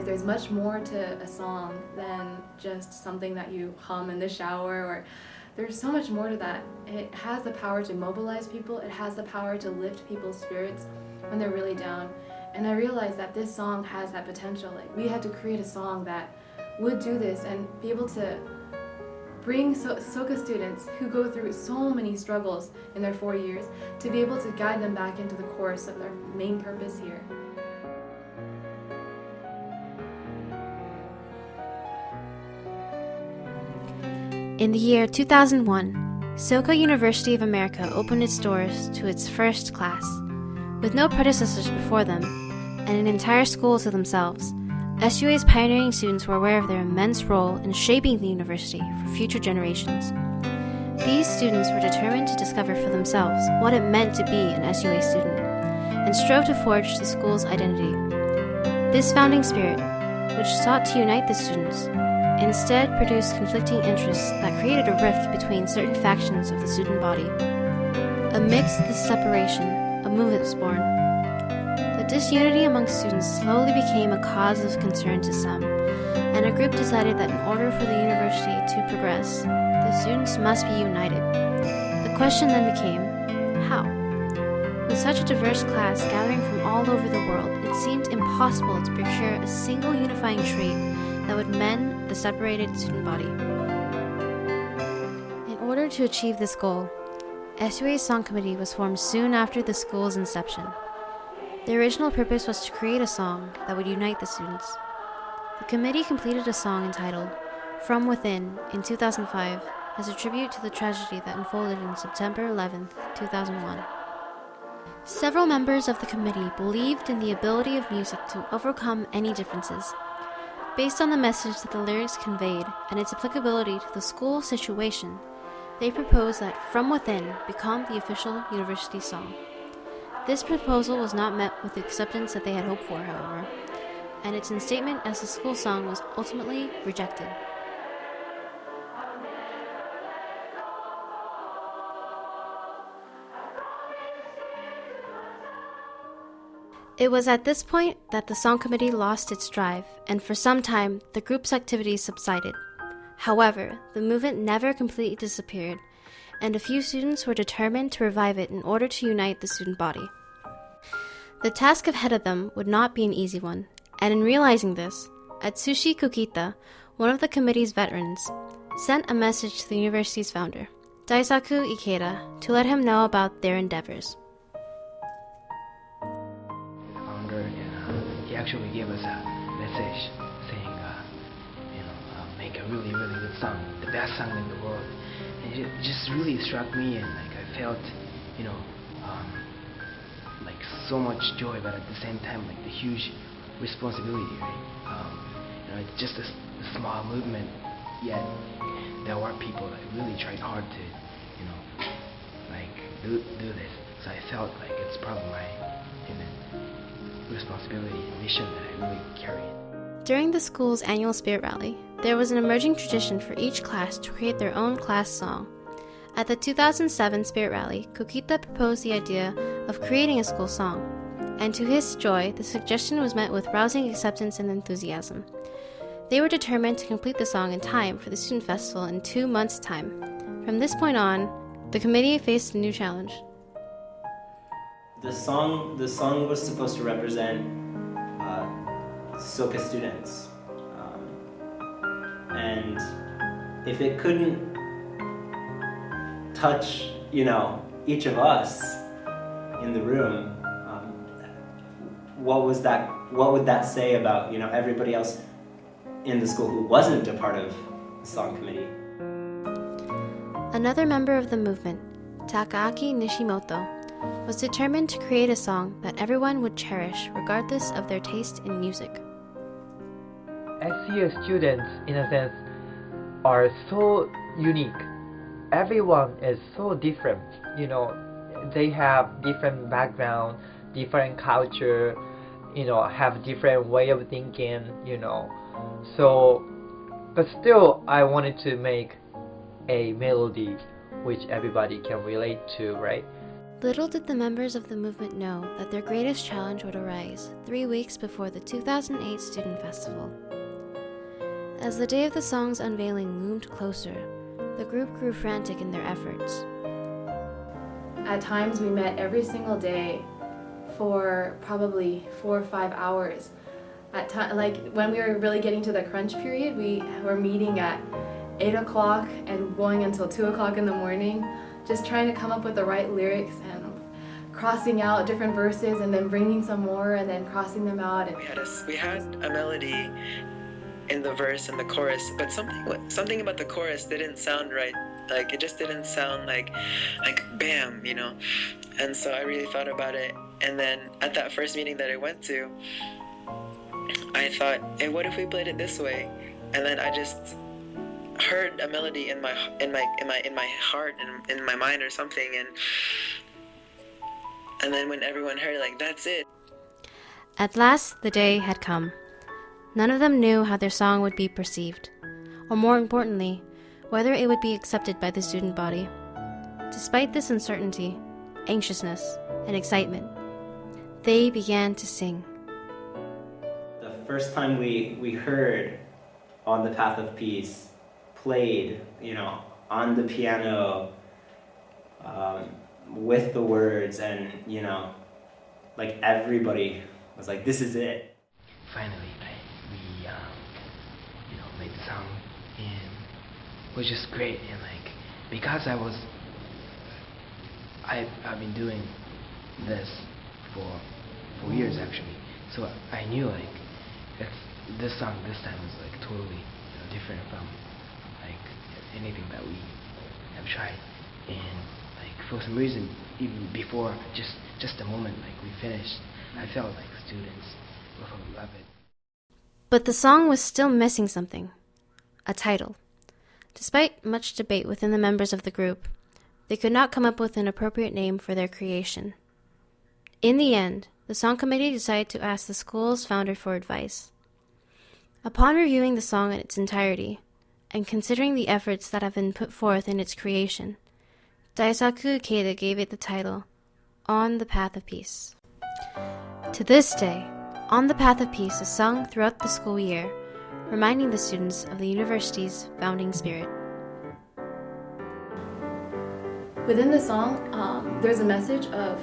there's much more to a song than just something that you hum in the shower, or there's so much more to that. It has the power to mobilize people, it has the power to lift people's spirits when they're really down. And I realized that this song has that potential. Like, we had to create a song that would do this and be able to bring Soka students who go through so many struggles in their 4 years to be able to guide them back into the course of their main purpose here. In the year 2001, Soka University of America opened its doors to its first class. With no predecessors before them, and an entire school to themselves, SUA's pioneering students were aware of their immense role in shaping the university for future generations. These students were determined to discover for themselves what it meant to be an SUA student, and strove to forge the school's identity. This founding spirit, which sought to unite the students, instead produced conflicting interests that created a rift between certain factions of the student body. Amidst this separation, a movement was born. The disunity among students slowly became a cause of concern to some, and a group decided that in order for the university to progress, the students must be united. The question then became, how? With such a diverse class gathering from all over the world, it seemed impossible to procure a single unifying trait that would mend the separated student body. In order to achieve this goal, SUA's Song Committee was formed soon after the school's inception. The original purpose was to create a song that would unite the students. The committee completed a song entitled From Within in 2005 as a tribute to the tragedy that unfolded on September 11, 2001. Several members of the committee believed in the ability of music to overcome any differences. Based on the message that the lyrics conveyed and its applicability to the school situation, they proposed that From Within become the official university song. This proposal was not met with the acceptance that they had hoped for, however, and its instatement as the school song was ultimately rejected. It was at this point that the Song Committee lost its drive, and for some time, the group's activities subsided. However, the movement never completely disappeared, and a few students were determined to revive it in order to unite the student body. The task ahead of them would not be an easy one, and in realizing this, Atsushi Kukita, one of the committee's veterans, sent a message to the university's founder, Daisaku Ikeda, to let him know about their endeavors. The founder, he actually gave us a message saying, make a really, really good song, the best song in the world. And it just really struck me, and I felt, so much joy, but at the same time, the huge responsibility, right? It's just a small movement, yet there were people that really tried hard to, do this. So I felt like it's probably my responsibility and mission that I really carried. During the school's annual spirit rally, there was an emerging tradition for each class to create their own class song. At the 2007 Spirit Rally, Kukita proposed the idea of creating a school song, and to his joy, the suggestion was met with rousing acceptance and enthusiasm. They were determined to complete the song in time for the student festival in 2 months' time. From this point on, the committee faced a new challenge. The song was supposed to represent Soka students, and if it couldn't touch, each of us in the room, what would that say about, everybody else in the school who wasn't a part of the song committee? Another member of the movement, Takaaki Nishimoto, was determined to create a song that everyone would cherish regardless of their taste in music. SUA students, in a sense, are so unique. Everyone is so different, they have different background, different culture, have different way of thinking, so, but still I wanted to make a melody which everybody can relate to, right? Little did the members of the movement know that their greatest challenge would arise 3 weeks before the 2008 Student Festival. As the day of the song's unveiling loomed closer, the group grew frantic in their efforts. At times we met every single day for probably 4 or 5 hours. Like when we were really getting to the crunch period, we were meeting at 8 o'clock and going until 2 o'clock in the morning, just trying to come up with the right lyrics and crossing out different verses and then bringing some more and then crossing them out. And We had a melody in the verse and the chorus, but something about the chorus didn't sound right. Like it just didn't sound like bam, you know. And so I really thought about it. And then at that first meeting that I went to, I thought, hey, what if we played it this way? And then I just heard a melody in my heart and in my mind or something, and then when everyone heard it, like, that's it. At last, the day had come. None of them knew how their song would be perceived, or more importantly, whether it would be accepted by the student body. Despite this uncertainty, anxiousness, and excitement, they began to sing. The first time we heard On the Path of Peace played, on the piano, with the words, and, like everybody was like, this is it. Finally, we made the song, and it was just great. And like, because I've been doing this for 4 years actually, so I knew like this song this time was like totally different from like anything that we have tried. And like for some reason, even before just the moment like we finished, I felt like students will love it. But the song was still missing something, a title. Despite much debate within the members of the group, they could not come up with an appropriate name for their creation. In the end, the song committee decided to ask the school's founder for advice. Upon reviewing the song in its entirety, and considering the efforts that have been put forth in its creation, Daisaku Ikeda gave it the title, On the Path of Peace. To this day, On the Path of Peace is sung throughout the school year, reminding the students of the university's founding spirit. within the song, there's a message of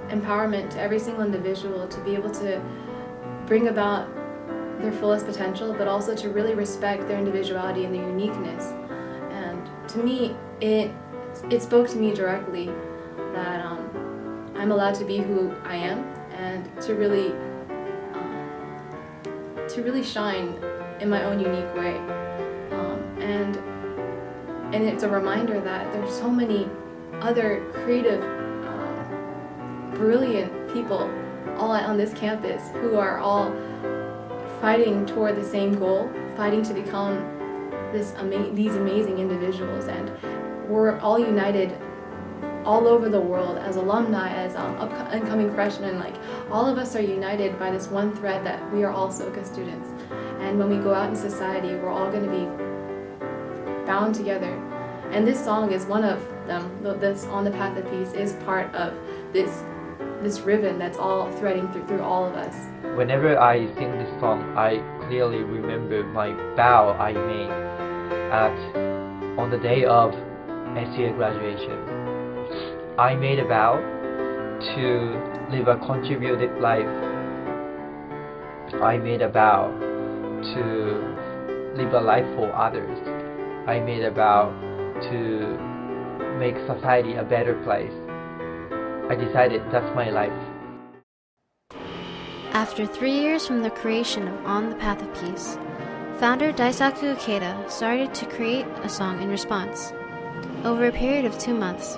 empowerment to every single individual to be able to bring about their fullest potential, but also to really respect their individuality and their uniqueness. And to me, it spoke to me directly that I'm allowed to be who I am and to really shine in my own unique way. And it's a reminder that there's so many other creative, brilliant people all on this campus who are all fighting toward the same goal, fighting to become these amazing individuals. And we're all united all over the world as alumni, as incoming freshmen. Like, all of us are united by this one thread that we are all Soka students. And when we go out in society, we're all going to be bound together. And this song is one of them. This On the Path of Peace is part of this ribbon that's all threading through all of us. Whenever I sing this song, I clearly remember my vow I made on the day of SEA graduation. I made a vow to live a contributive life. I made a vow to live a life for others. I made a vow to make society a better place. I decided that's my life. After 3 years from the creation of On the Path of Peace, founder Daisaku Ikeda started to create a song in response. Over a period of 2 months,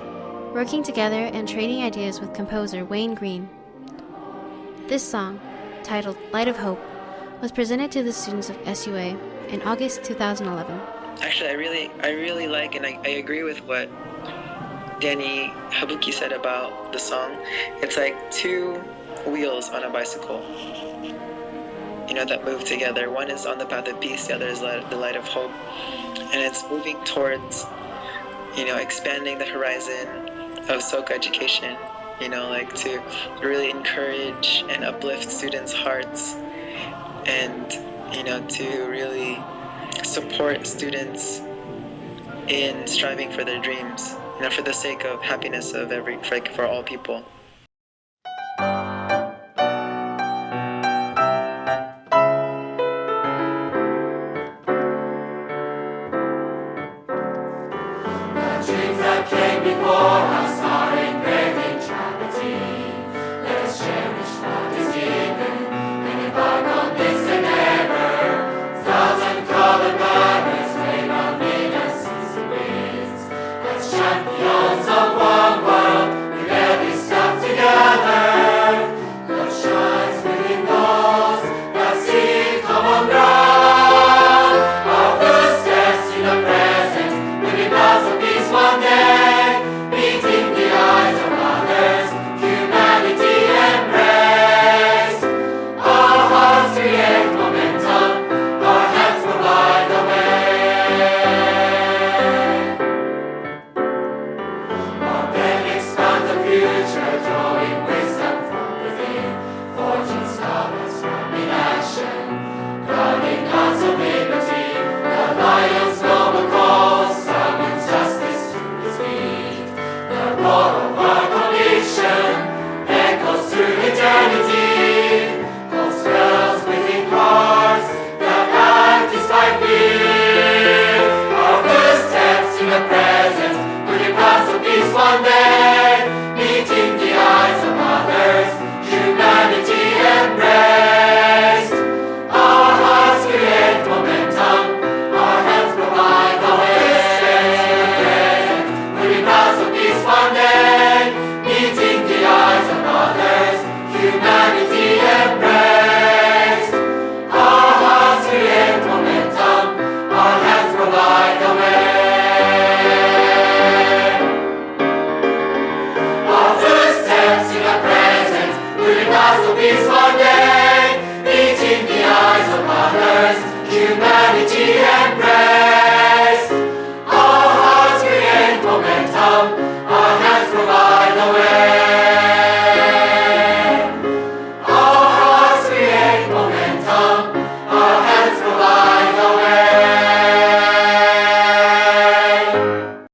working together and trading ideas with composer Wayne Green. This song, titled Light of Hope, was presented to the students of SUA in August 2011. Actually, I really like, and I agree with what Danny Habuki said about the song. It's like two wheels on a bicycle, that move together. One is on the path of peace, the other is the light of hope. And it's moving towards, expanding the horizon of Soka education, you know, like to really encourage and uplift students' hearts, and, you know, to really support students in striving for their dreams, you know, for the sake of happiness of for all people.